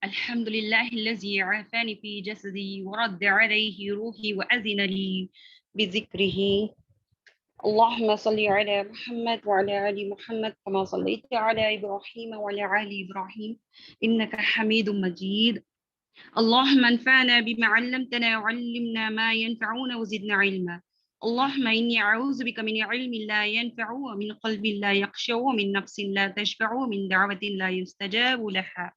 الحمد لله الذي عافاني في جسدي ورد عليه روحي وأذن لي بذكره. اللهم صل على محمد وعلى آل محمد كما صليت على إبراهيم وعلى آل إبراهيم إنك حميد مجيد. اللهم انفعنا بما علمتنا وعلمنا ما ينفعنا وزدنا علما. اللهم إني أعوذ بك من علم لا ينفع ومن قلب لا يخشع ومن نفس لا تشبع ومن دعوة لا يستجاب لها.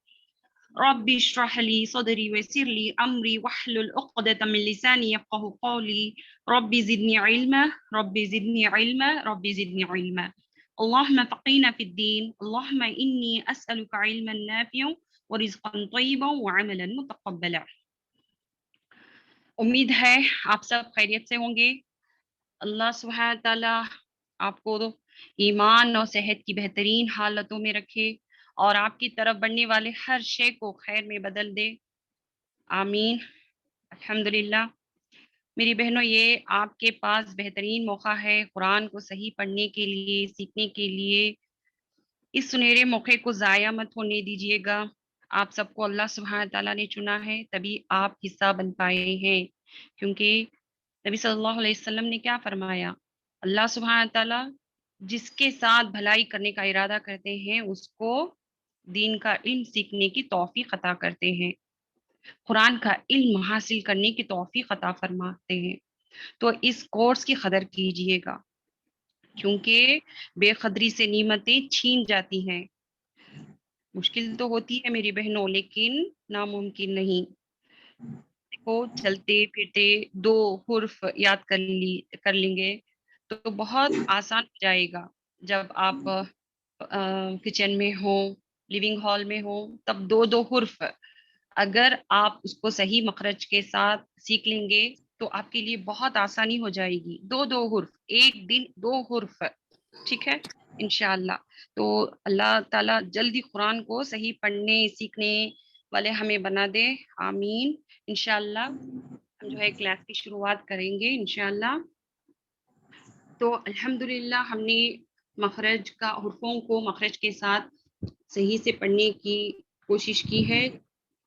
ربي اشرح لي صدري ويسر لي أمري واحلل عقدة من لساني يفقه قولي. ربي زدني علما، ربي زدني علما، ربي زدني علما. اللهم فقينا في الدين. اللهم إني أسألك علما نافعا ورزقا طيبا وعملا متقبلا. امید ہے آپ سب خیریت سے ہوں گے. اللہ سبحانہ تعالیٰ آپ کو ایمان اور صحت کی بہترین حالتوں میں رکھے اور آپ کی طرف بڑھنے والے ہر شے کو خیر میں بدل دے. آمین. الحمدللہ. میری بہنوں، یہ آپ کے پاس بہترین موقع ہے قرآن کو صحیح پڑھنے کے لیے، سیکھنے کے لیے. اس سنہرے موقع کو ضائع مت ہونے دیجیے گا. آپ سب کو اللہ سبحانہ تعالیٰ نے چنا ہے، تبھی آپ حصہ بن پائے ہیں. کیونکہ نبی صلی اللہ علیہ وسلم نے کیا فرمایا؟ اللہ سبحانہ تعالیٰ جس کے ساتھ بھلائی کرنے کا ارادہ کرتے ہیں اس کو دین کا علم سیکھنے کی توفیق عطا کرتے ہیں، قرآن کا علم حاصل کرنے کی توفیق عطا فرماتے ہیں. تو اس کورس کی قدر کیجئے گا، کیونکہ بے قدری سے نعمتیں چھین جاتی ہیں. مشکل تو ہوتی ہے میری بہنوں، لیکن ناممکن نہیں. دیکھو، چلتے پھرتے 2 حرف یاد کر لیں گے تو بہت آسان ہو جائے گا. جب آپ کچن میں ہوں، لیونگ ہال میں ہوں، تب 2 حرف اگر آپ اس کو صحیح مخرج کے ساتھ سیکھ لیں گے تو آپ کے لیے بہت آسانی ہو جائے گی. 2 حرف، ایک دن 2 حرف. ٹھیک ہے انشاءاللہ. تو اللہ تعالیٰ جلدی قرآن کو صحیح پڑھنے سیکھنے والے ہمیں بنا دے. آمین. انشاءاللہ ہم جو ہے کلاس کی شروعات کریں گے انشاءاللہ. تو الحمدللہ ہم نے مخرج کا، حرفوں کو مخرج کے ساتھ صحیح سے پڑھنے کی کوشش کی ہے.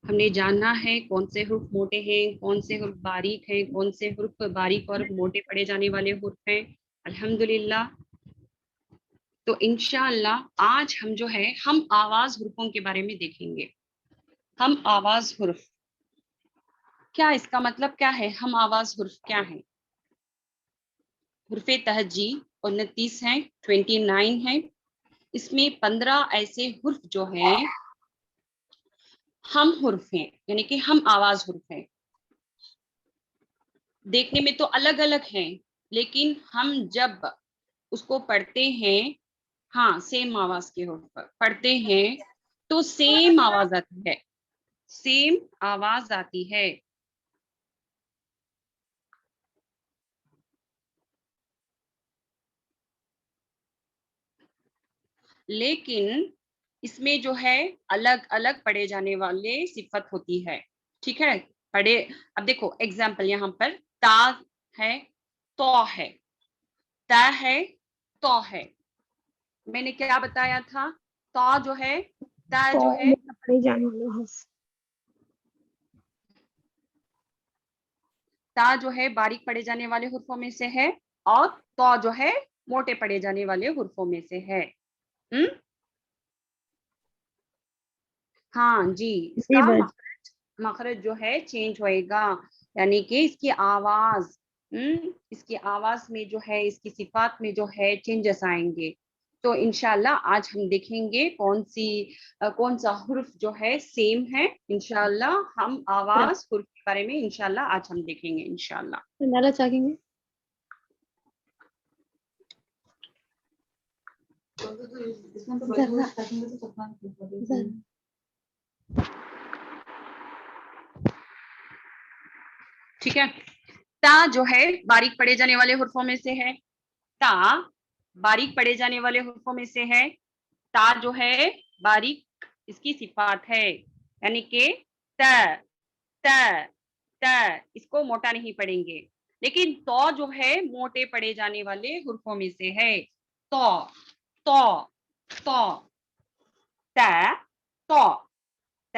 ہم نے جاننا ہے کون سے حرف موٹے ہیں، کون سے حرف باریک ہیں، کون سے حرف باریک اور موٹے پڑھے جانے والے حرف ہیں. الحمدللہ. تو انشاءاللہ آج ہم جو ہے ہم آواز حرفوں کے بارے میں دیکھیں گے. ہم آواز حرف کیا، اس کا مطلب کیا ہے؟ ہم آواز حرف کیا ہیں؟ حرف تہجی 29 ہیں، 29 ہیں. اس میں 15 ایسے حرف جو ہیں ہم حرف ہیں، یعنی کہ ہم آواز حرف ہیں. دیکھنے میں تو الگ الگ ہیں، لیکن ہم جب اس کو پڑھتے ہیں، ہاں سیم آواز کے حرف پڑھتے ہیں تو سیم آواز آتی ہے، سیم آواز آتی ہے. لیکن اس میں جو ہے الگ الگ پڑھے جانے والے صفت ہوتی ہے. ٹھیک ہے. پڑھے، اب دیکھو ایگزامپل یہاں پر تا ہے، تو ہے، تا ہے، تو ہے. میں نے کیا بتایا تھا؟ تا جو ہے، تا جو ہے تا جو ہے باریک پڑھے جانے والے حرفوں میں سے ہے، اور تو جو ہے موٹے پڑھے جانے والے حرفوں میں سے ہے. ہاں جی، اس کا مخرج جو ہے چینج ہوئے گا، یعنی کہ اس کی آواز، اس کی آواز میں جو ہے، اس کی صفات میں جو ہے چینجز آئیں گے. تو انشاءاللہ آج ہم دیکھیں گے کون سا حرف جو ہے سیم ہے. انشاءاللہ ہم آواز حرف کے بارے میں انشاءاللہ آج ہم دیکھیں گے انشاءاللہ. چاہیں گے ٹھیک ہے. تا جو ہے باریک پڑھے جانے والے حرفوں میں سے ہے. تا باریک پڑھے جانے والے حرفوں میں سے ہے. تا جو ہے باریک، اس کی صفات ہے، یعنی کہ ت ت ت، اس کو موٹا نہیں پڑھیں گے. لیکن تو جو ہے موٹے پڑھے جانے والے حرفوں میں سے ہے. تو تو تو ت تو ت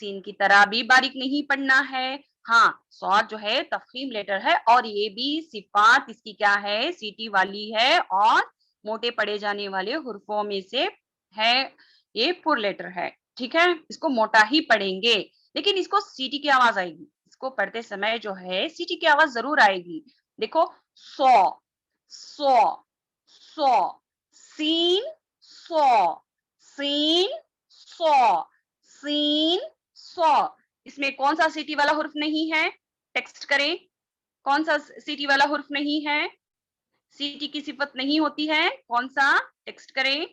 سین کی طرح بھی باریک نہیں پڑھنا ہے. ہاں صاد جو ہے تفخیم لیٹر ہے اور یہ بھی صفات اس کی کیا ہے سیٹی والی ہے اور موٹے پڑھے جانے والے حروفوں میں سے ہے. یہ پر لیٹر ہے. ٹھیک ہے, اس کو موٹا ہی پڑھیں گے لیکن اس کو سیٹی کی آواز آئے گی. اس کو پڑھتے سمے جو ہے سیٹی کی آواز ضرور آئے گی. دیکھو سو سو سو, سین سو, سین سو, سین سو. اس میں کون سا سیٹی والا حرف نہیں ہے؟ ٹیکسٹ کریں. کون سا سیٹی والا حرف نہیں ہے؟ سیٹی کی صفت نہیں ہوتی ہے. کون سا؟ ٹیکسٹ کریں.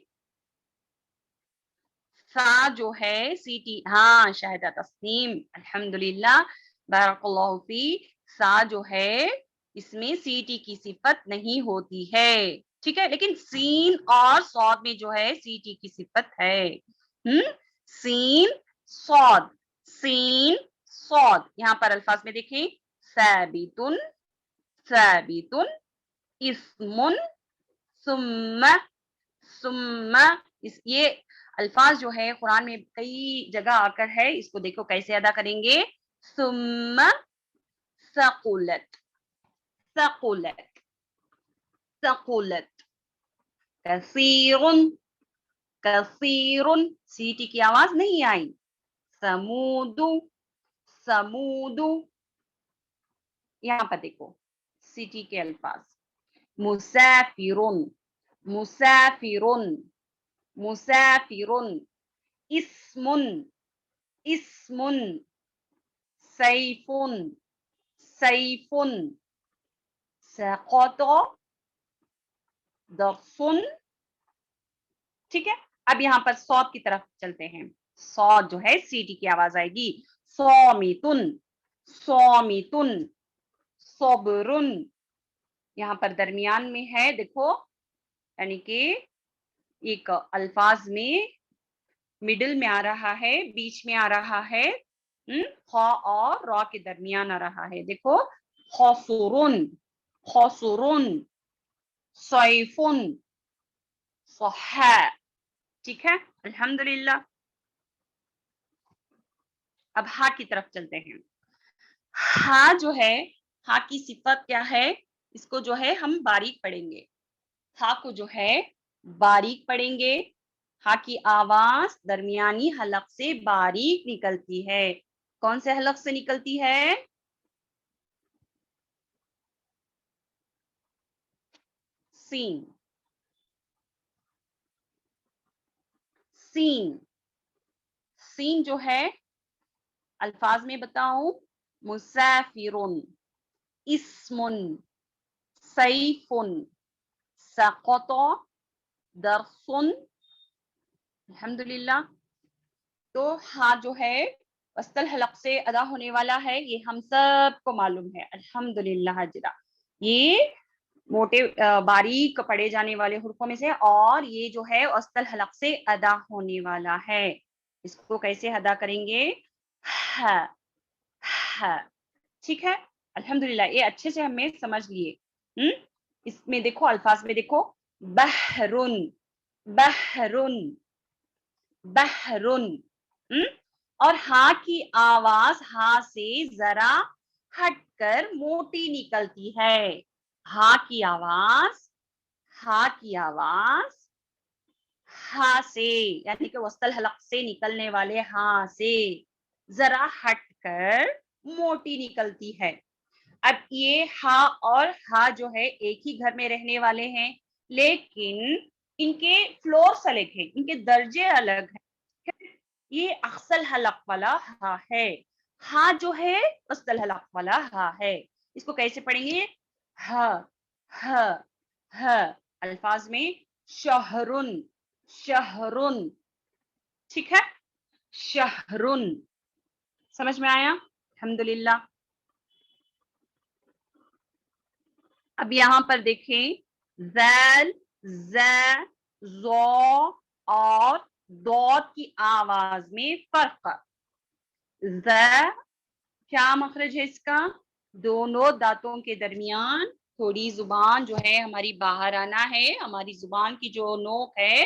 سا جو ہے سیٹی. ہاں شاہدہ تسنیم, الحمدللہ, بارک اللہ فی. سا جو ہے اس میں سیٹی کی صفت نہیں ہوتی ہے. ٹھیک ہے, لیکن سین اور صاد میں جو ہے سیٹی کی صفت ہے. سین صاد, سین صاد. یہاں پر الفاظ میں دیکھیں, ثابتن, ثابتن, اسمن, ثم, ثم. یہ الفاظ جو ہے قرآن میں کئی جگہ آ کر ہے. اس کو دیکھو کیسے ادا کریں گے. ثم ثقلت, ثقلت, ثقلت. کثیرن, کثیرن. سیٹی کی آواز نہیں آئی. سمود, سمود. یہاں پر دیکھو سیٹی کے الفاظ. مسافرن, مسافرن, مسافرن. اسمن, اسمن. Siphon, siphon. سقط, درسن. ٹھیک ہے, اب یہاں پر صاد کی طرف چلتے ہیں. صاد جو ہے سیٹی کی آواز آئے گی. صامتن, صامتن, صبرن. یہاں پر درمیان میں ہے دیکھو, یعنی کہ ایک الفاظ میں مڈل میں آ رہا ہے, بیچ میں آ رہا ہے, خا اور را کے درمیان آ رہا ہے. دیکھو خسرن, خسرن, سیفن, صحا. ٹھیک ہے, الحمدللہ. اب ہا کی طرف چلتے ہیں. ہا جو ہے, ہا کی صفت کیا ہے؟ اس کو جو ہے ہم باریک پڑھیں گے. ہا کو جو ہے باریک پڑھیں گے. ہا کی آواز درمیانی حلق سے باریک نکلتی ہے. کون سے حلق سے نکلتی ہے؟ سین, سین. سین جو ہے الفاظ میں بتاؤں, مسافرن, اسمن, سیفن, سقط, درسن. الحمدللہ. تو ہاں جو ہے وسط الحلق سے ادا ہونے والا ہے, یہ ہم سب کو معلوم ہے. الحمدللہ حاجرہ. یہ موٹے باریک پڑھے جانے والے حروفوں میں سے, اور یہ جو ہے وسط الحلق سے ادا ہونے والا ہے. اس کو کیسے ادا کریں گے؟ ہاں, ہاں. ٹھیک ہے, الحمدللہ. یہ اچھے سے ہمیں سمجھ لیے. اس میں دیکھو الفاظ میں دیکھو, بحرن, بحرن, بحرن. اور ہاں کی آواز ہاں سے ذرا ہٹ کر موٹی نکلتی ہے. ہاں کی آواز, ہاں کی آواز ہاں سے, یعنی کہ وسط الحلق سے نکلنے والے ہاں سے ذرا ہٹ کر موٹی نکلتی ہے. اب یہ ہا اور ہا جو ہے ایک ہی گھر میں رہنے والے ہیں, لیکن ان کے فلورس الگ ہیں, ان کے درجے الگ ہیں. یہ اقصی حلق والا ہا ہے. ہا جو ہے وسط الحلق والا ہا ہے. اس کو کیسے پڑھیں گے؟ ہا, ہا, ہا. الفاظ میں شہرن, شہرن. ٹھیک ہے, شہرن. سمجھ میں آیا؟ الحمدللہ. اب یہاں پر دیکھیں, ذال, ز, زو اور ضاد کی آواز میں فرق. ز کیا مخرج ہے اس کا؟ دونوں دانتوں کے درمیان تھوڑی زبان جو ہے ہماری باہر آنا ہے. ہماری زبان کی جو نوک ہے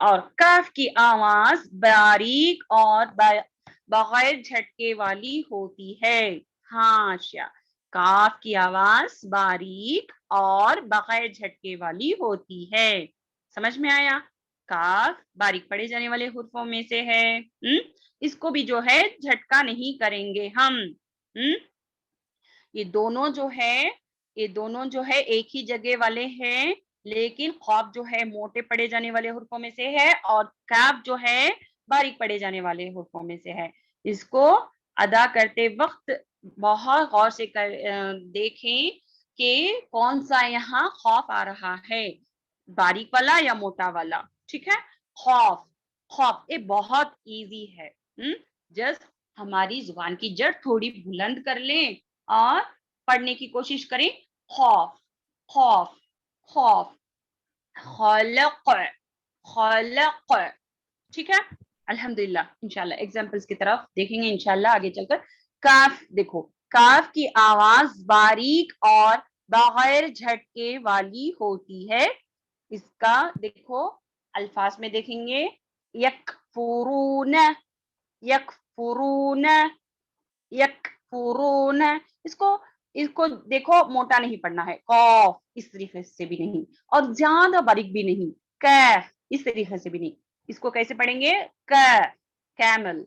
اور کاف کی آواز باریک اور بغیر جھٹکے والی ہوتی ہے. ہاں شیا, کاف کی آواز باریک اور بغیر جھٹکے والی ہوتی ہے. سمجھ میں آیا؟ کاف باریک پڑھے جانے والے حروفوں میں سے ہے. اس کو بھی جو ہے جھٹکا نہیں کریں گے ہم. یہ دونوں جو ہے ایک ہی جگہ والے ہیں, لیکن خوف جو ہے موٹے پڑھے جانے والے حروفوں میں سے ہے اور کاف جو ہے باریک پڑھے جانے والے حروفوں میں سے ہے. اس کو ادا کرتے وقت بہت غور سے دیکھیں کہ کون سا یہاں خوف آ رہا ہے, باریک والا یا موٹا والا. ٹھیک ہے, خوف خوف یہ بہت ایزی ہے. جسٹ ہماری زبان کی جڑ تھوڑی بلند کر لیں اور پڑھنے کی کوشش کریں. خوف خوف خوف, خلق خلق. ٹھیک ہے, الحمدللہ. انشاءاللہ ایگزامپلس کی طرف دیکھیں گے انشاءاللہ آگے چل کر. کاف دیکھو, کاف کی آواز باریک اور بغیر جھٹکے والی ہوتی ہے. اس کا دیکھو الفاظ میں دیکھیں گے, یکفرون یکفرون یکفرون. اس کو دیکھو موٹا نہیں پڑھنا ہے, قاف اس طریقے سے بھی نہیں اور زیادہ باریک بھی نہیں, کیف اس طریقے سے بھی نہیں. اس کو کیسے پڑھیں گے؟ کیمل,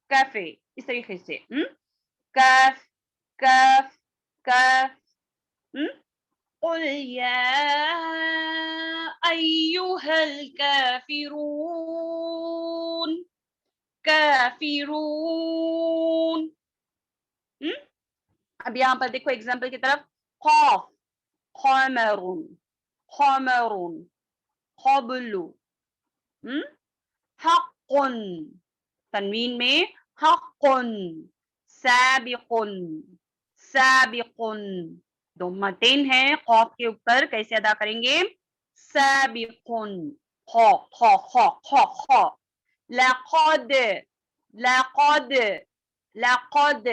کیفے اس طریقے سے. کیف کیف کیف. قل یا ایھا الکافرون کافرون. اب یہاں پر دیکھو ایگزامپل کی طرف, خوف خمرون خمرون قبل. حق تنوین میں حق, سابق سابق. ضمتین ہیں خوف کے اوپر, کیسے ادا کریں گے؟ سابق خو خو خو خو خو. لقد لقد لقد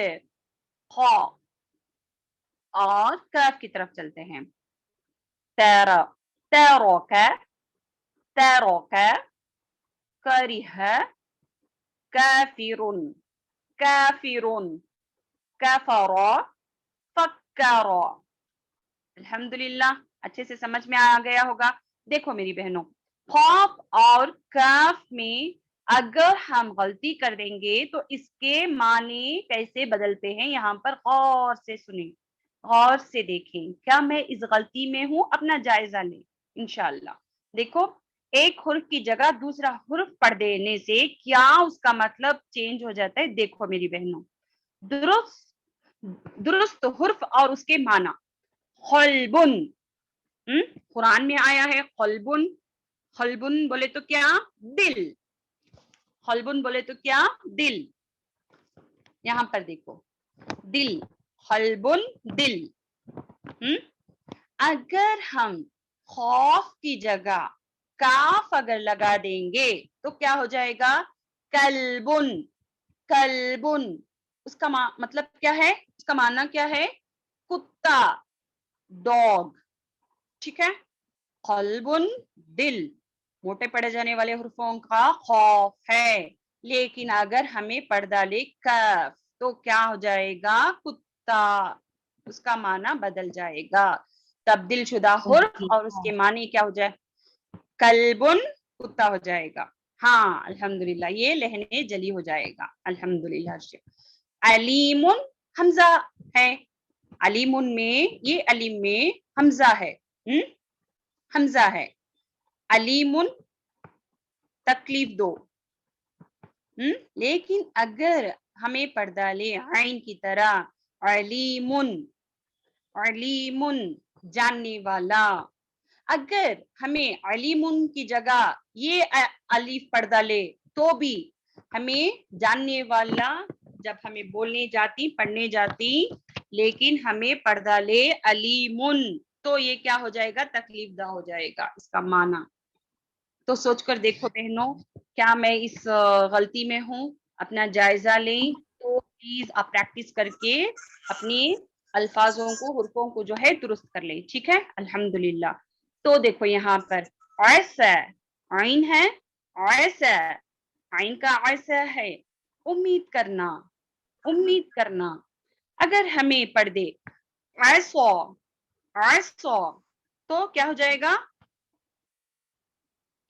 خو. اور کاف کی طرف چلتے ہیں. تیرا تیروک تیروک, کرہ کافرون کافرون, کفر فکر. الحمدللہ اچھے سے سمجھ میں آ گیا ہوگا. دیکھو میری بہنوں, خوف اور کاف میں اگر ہم غلطی کر دیں گے تو اس کے معنی کیسے بدلتے ہیں یہاں پر غور سے سنیں, غور سے دیکھیں. کیا میں اس غلطی میں ہوں؟ اپنا جائزہ لیں انشاءاللہ. دیکھو, ایک حرف کی جگہ دوسرا حرف پڑھ دینے سے کیا اس کا مطلب چینج ہو جاتا ہے. دیکھو میری بہنوں, درست حرف اور اس کے معنی. قلبن, قرآن میں آیا ہے قلبن. قلبن بولے تو کیا؟ دل. قلبن بولے تو کیا؟ دل. یہاں پر دیکھو, دل, قلبن دل. اگر ہم خوف کی جگہ کاف اگر لگا دیں گے تو کیا ہو جائے گا؟ کلبن کلبن. اس کا مطلب کیا ہے؟ اس کا معنی کیا ہے؟ کتا, ڈاگ. ٹھیک ہے, قلبن دل, موٹے پڑھے جانے والے حروفوں کا خوف ہے. لیکن اگر ہمیں پڑھ ڈالے کاف تو کیا ہو جائے گا؟ کتا. اس کا معنی بدل جائے گا. تبدیل شدہ حرف اور اس کے معنی کیا ہو جائے؟ کلبن کتا ہو جائے گا. ہاں الحمدللہ, یہ لہنے جلی ہو جائے گا. الحمدللہ. علیم حمزہ ہے, علیم میں یہ علیم میں حمزہ ہے, حمزہ ہے. علیم تکلیف دو. لیکن اگر ہمیں پڑھ ڈالے عین کی طرح, علیم علیم جاننے والا. اگر ہمیں علیم کی جگہ یہ الف پڑھ ڈالے تو بھی ہمیں جاننے والا جب ہمیں بولنے جاتی پڑھنے جاتی لیکن ہمیں پڑھ ڈالے علیم تو یہ کیا ہو جائے گا؟ تکلیف دہ ہو جائے گا اس کا معنی. تو سوچ کر دیکھو بہنوں, کیا میں اس غلطی میں ہوں؟ اپنا جائزہ لیں. تو پلیز آپ پریکٹس کر کے اپنی الفاظوں کو حروفوں کو جو ہے درست کر لیں. ٹھیک ہے, الحمدللہ. تو دیکھو یہاں پر عیسیٰ عین ہے عیسا, عین کا عیسا ہے امید کرنا, امید کرنا. اگر ہمیں پڑھ دے عیسا عیسا تو کیا ہو جائے گا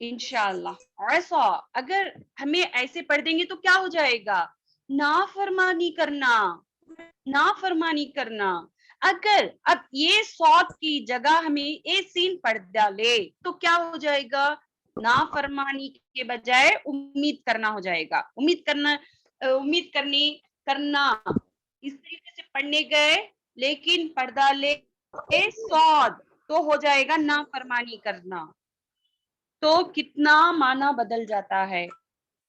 انشاءاللہ عیسا. اگر ہمیں ایسے پڑھ دیں گے تو کیا ہو جائے گا نافرمانی کرنا, نافرمانی کرنا. اگر اب یہ صاد کی جگہ ہمیں اے سین پڑھ ڈالے تو کیا ہو جائے گا نافرمانی کے بجائے امید کرنا ہو جائے گا. امید کرنا, امید کرنا اس طریقے سے پڑھنے گئے لیکن پڑھ ڈالے صاد تو ہو جائے گا نافرمانی کرنا. تو کتنا معنی بدل جاتا ہے.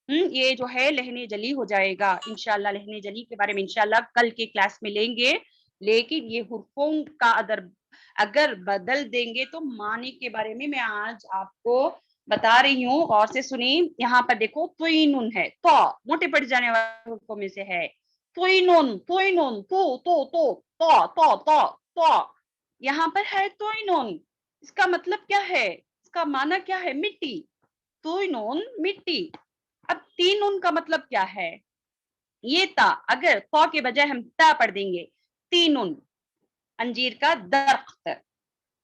یہ جو ہے لہنے جلی ہو جائے گا انشاءاللہ. لہنے جلی کے بارے میں انشاءاللہ کل کے کلاس میں لیں گے, لیکن یہ حروفوں کا اگر بدل دیں گے تو معنی کے بارے میں آج آپ کو بتا رہی ہوں. غور سے سنیں, یہاں پر دیکھو توینون ہے, تو موٹے پڑ جانے والے حروفوں میں سے ہے. توینون توینون تو تو تو تو تو تو تو یہاں پر ہے توینون. اس کا مطلب کیا ہے, اس کا معنی کیا ہے مٹی. توینون مٹی. اب تین نون کا مطلب کیا ہے یہ تا, اگر تو کے بجائے ہم تا پڑھ دیں گے تینون انجیر کا درخت,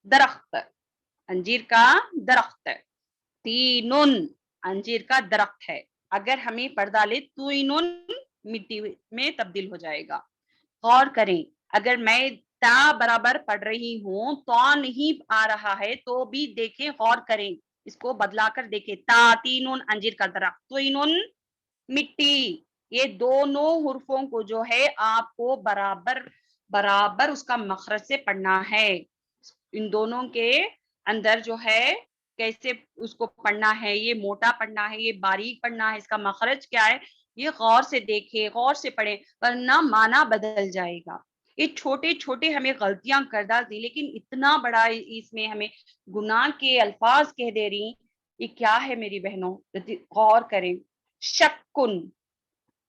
درخت انجیر کا درخت. تینون انجیر کا درخت ہے. اگر ہمیں پڑھ ڈالے توینون مٹی میں تبدیل ہو جائے گا. غور کریں, اگر میں تا برابر پڑھ رہی ہوں تو نہیں آ رہا ہے تو بھی دیکھیں, غور کریں, اس کو بدلا کر دیکھیں. تا تینون انجیر کا درخت, توینون مٹی. یہ دونوں حروفوں کو جو ہے آپ کو برابر برابر اس کا مخرج سے پڑھنا ہے. ان دونوں کے اندر جو ہے کیسے اس کو پڑھنا ہے, یہ موٹا پڑھنا ہے, یہ باریک پڑھنا ہے, اس کا مخرج کیا ہے, یہ غور سے دیکھیں, غور سے پڑھیں, ورنہ معنی بدل جائے گا. یہ چھوٹے چھوٹے ہمیں غلطیاں کر ڈالتی, لیکن اتنا بڑا اس میں ہمیں گناہ کے الفاظ کہہ دے رہی. یہ کیا ہے میری بہنوں, غور کریں. شکن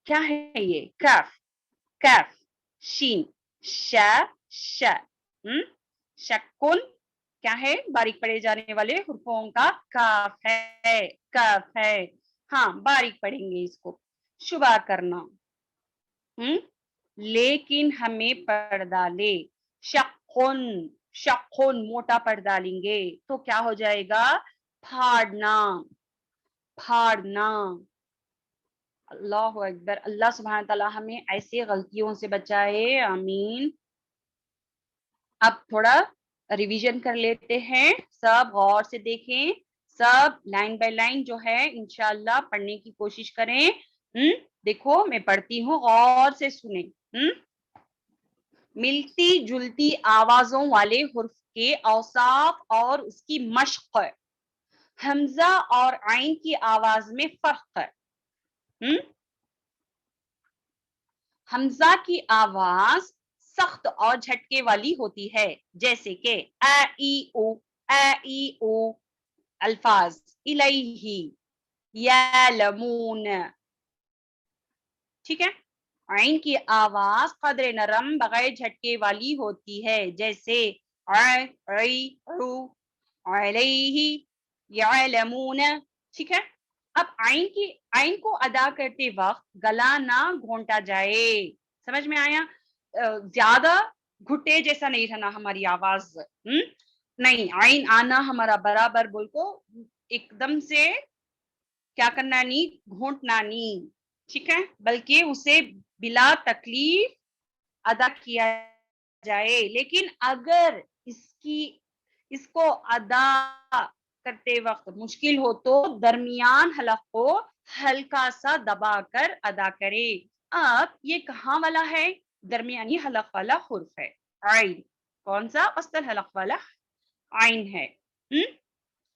کیا ہے, یہ کاف, کاف شین شا ش, شکن کیا ہے باریک پڑھے جانے والے حروفوں کا کاف ہے, کاف ہے. ہاں باریک پڑھیں گے اس کو. شبہ کرنا, لیکن ہمیں پڑھ ڈالے شقن, شقن موٹا پڑھ ڈالیں گے تو کیا ہو جائے گا پھاڑنا, پھاڑنا. اللہ اکبر. اللہ سبحانہ تعالیٰ ہمیں ایسے غلطیوں سے بچائے, آمین. اب تھوڑا ریویژن کر لیتے ہیں, سب غور سے دیکھیں, سب لائن بائی لائن جو ہے انشاءاللہ پڑھنے کی کوشش کریں. دیکھو میں پڑھتی ہوں, غور سے سنیں. ملتی جلتی آوازوں والے حرف کے اوصاف اور اس کی مشق. حمزہ اور عین کی آواز میں فرق ہے. حمزہ کی آواز سخت اور جھٹکے والی ہوتی ہے, جیسے کہ ا ای او, ا ای او الفاظ, الیہ, یعلمون. ٹھیک ہے. عین کی آواز قدر نرم بغیر جھٹکے والی ہوتی ہے, جیسے علیہ, یعلمون. ٹھیک ہے. اب عین کو ادا کرتے وقت گلا نہ گھونٹا جائے. سمجھ میں آیا, زیادہ گھٹے جیسا نہیں رہنا ہماری آواز, نہیں, عین آنا ہمارا برابر بول کو ایک دم سے کیا کرنا نہیں, گھونٹنا نہیں. ٹھیک ہے, بلکہ اسے بلا تکلیف ادا کیا جائے. لیکن اگر اس کو ادا کرتے وقت مشکل ہو تو درمیان حلق کو ہلکا سا دبا کر ادا کرے. اب یہ کہاں والا ہے, درمیانی حلق والا حرف ہے عین. کون سا, وسط حلق والا عین ہے.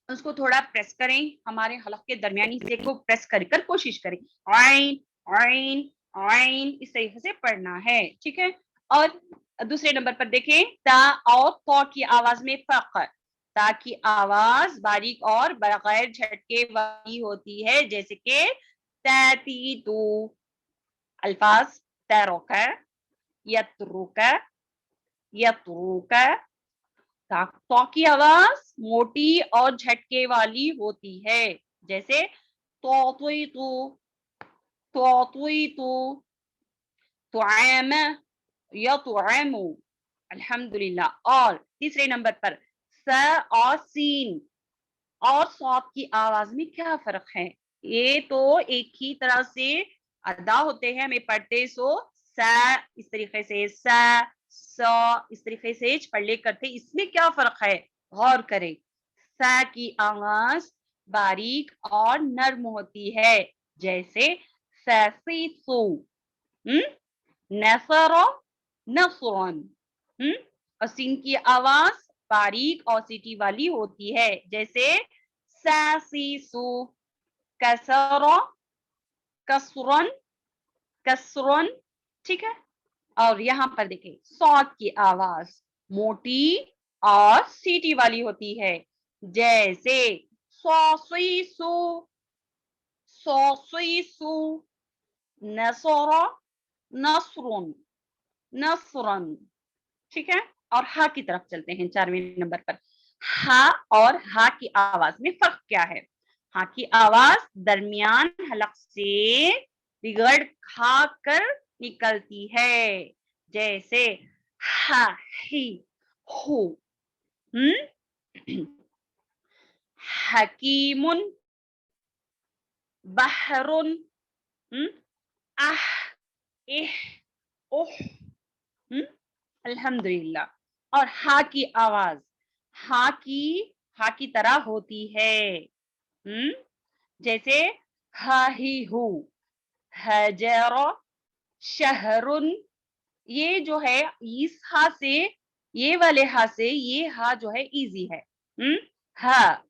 اس کو تھوڑا پریس کریں, ہمارے حلق کے درمیانی حصے کو پریس کر کوشش کریں. عین عین عین اس طریقے سے پڑھنا ہے. ٹھیک ہے. اور دوسرے نمبر پر دیکھیں تا اور تو کی آواز میں فرق. تا کی آواز باریک اور بغیر جھٹکے والی ہوتی ہے, جیسے کہ تاتی تو الفاظ تیروکا, یتروکا, یتروکا. تو کی آواز موٹی اور جھٹکے والی ہوتی ہے. جیسے تعطیتو، تعطیتو، طعام، یطعم. الحمدللہ. اور تیسرے نمبر پر س اور سین اور صاد کی آواز میں کیا فرق ہے؟ یہ تو ایک ہی طرح سے ادا ہوتے ہیں، ہمیں پڑھتے سو س اس طریقے سے، س اس طریقے سے پڑھ لے کرتے، اس میں کیا فرق ہے؟ غور کریں. س کی آواز باریک اور نرم ہوتی ہے، جیسے سیسیسو، نصر، نصرن. اور سین کی آواز باریک اور سیٹی والی ہوتی ہے، جیسے ساسیسو، کسر، کسرن، کسرن. ٹھیک ہے. اور یہاں پر دیکھیں صاد کی آواز موٹی اور سیٹی والی ہوتی ہے، جیسے سوسیسو، سوسیسو، نصر، نصرن، نصرن. ٹھیک ہے. اور ہا کی طرف چلتے ہیں 4ویں نمبر پر. ہا اور ہا کی آواز میں فرق کیا ہے؟ ہا کی آواز درمیان حلق سے بگڑ کھا کر نکلتی ہے، جیسے ہا، ہی، ہو. حکیم، بحر، اہ، اہ، اوہ. الحمدللہ. اور ہا کی آواز ہا کی طرح ہوتی ہے، جیسے ہا، ہی، ہو، حجر، شہرن. یہ جو ہے اس ہا سے، یہ والے ہا سے یہ ہا جو ہے ایزی ہے، ہا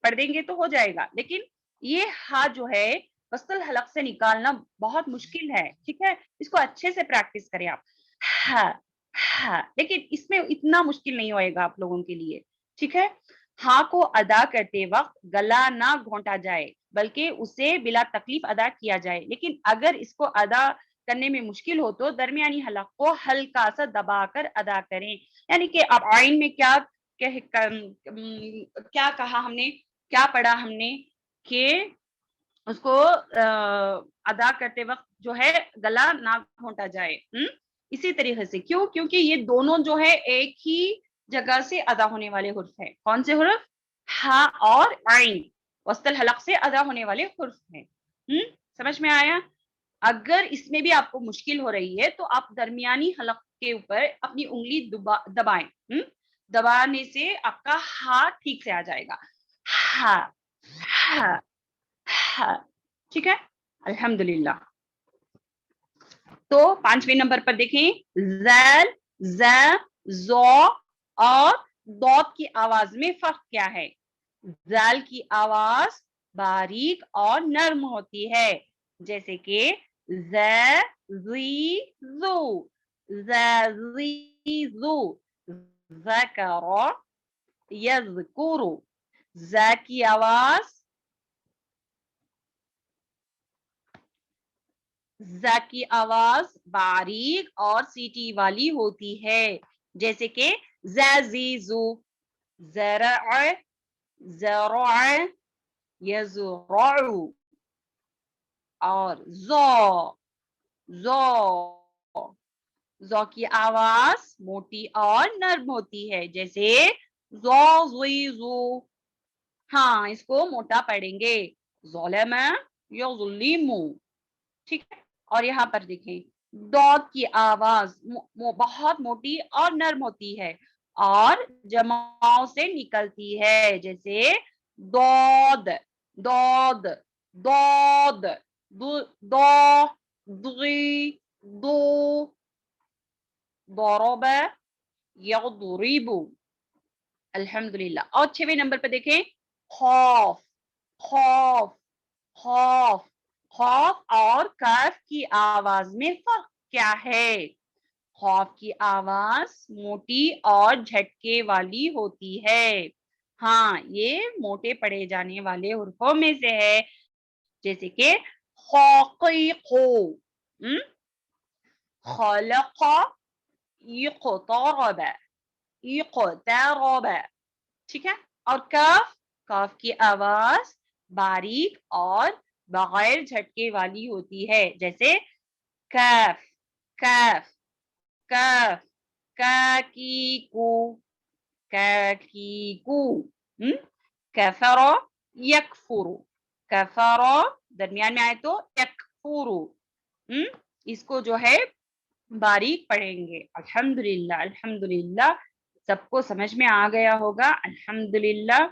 پڑھ دیں گے تو ہو جائے گا، لیکن یہ ہا جو ہے وسط الحلق سے نکالنا بہت مشکل ہے. ٹھیک ہے. اس کو اچھے سے پریکٹس کریں آپ. ہا، ہا، لیکن اس میں اتنا مشکل نہیں ہوئے گا آپ لوگوں کے لیے. ٹھیک ہے. ہا کو ادا کرتے وقت گلا نہ گھونٹا جائے، بلکہ اسے بلا تکلیف ادا کیا جائے. لیکن اگر اس کو ادا کرنے میں مشکل ہو تو درمیانی حلق کو ہلکا سا دبا کر ادا کریں. یعنی کہ اب آئین میں کیا کہا ہم نے، کیا پڑھا ہم نے کہ اس کو ادا کرتے وقت جو ہے گلا نہ گھونٹا جائے. اسی طریقے سے کیوں؟ کیونکہ یہ دونوں جو ہے ایک ہی جگہ سے ادا ہونے والے حرف ہیں. کون سے حرف؟ ہا اور عین وسط الحلق سے ادا ہونے والے حرف ہیں. سمجھ میں آیا؟ اگر اس میں بھی آپ کو مشکل ہو رہی ہے تو آپ درمیانی حلق کے اوپر اپنی انگلی دبائیں. دبانے سے آپ کا ہا ٹھیک سے آ جائے گا. ہا، ہا، ہا. ٹھیک ہے. الحمدللہ. تو 5ویں نمبر پر دیکھیں زال، ز، زو اور ضاد کی آواز میں فرق کیا ہے؟ زال کی آواز باریک اور نرم ہوتی ہے، جیسے کہ ز، زی، زو، ز، زی، زو، ذکر، یذکر. ز کی آواز، ز کی آواز باریک اور سیٹی والی ہوتی ہے، جیسے کہ زیزو، زرع، زرع، یزرع. اور زو کی آواز موٹی اور نرم ہوتی ہے، جیسے زو. ہاں اس کو موٹا پڑھیں گے، ظلم یا ظلم. ٹھیک ہے. اور یہاں پر دیکھیں ضاد کی آواز بہت موٹی اور نرم ہوتی ہے اور جماؤ سے نکلتی ہے، جیسے دود، دود، دود، دو، ضی، دو، ضرب، یضرب. الحمدللہ. اور 6ویں نمبر پہ دیکھیں خوف، خوف، خوف. خوف اور کاف کی آواز میں فرق کیا ہے؟ خوف کی آواز موٹی اور جھٹکے والی ہوتی ہے. ہاں یہ موٹے پڑے جانے والے حرفوں میں سے ہے، جیسے کہ خاقیقو، خلق، اقترب، اقترب. ٹھیک ہے. اور کاف، کاف کی آواز باریک اور بغیر جھٹکے والی ہوتی ہے. جیسے کیف کیف کیف کاکیکو کاکیکو. کفر یکفر کفر درمیان میں آئے تو یکفر. اس کو جو ہے باریک پڑھیں گے. الحمدللہ الحمدللہ سب کو سمجھ میں آ گیا ہوگا. الحمدللہ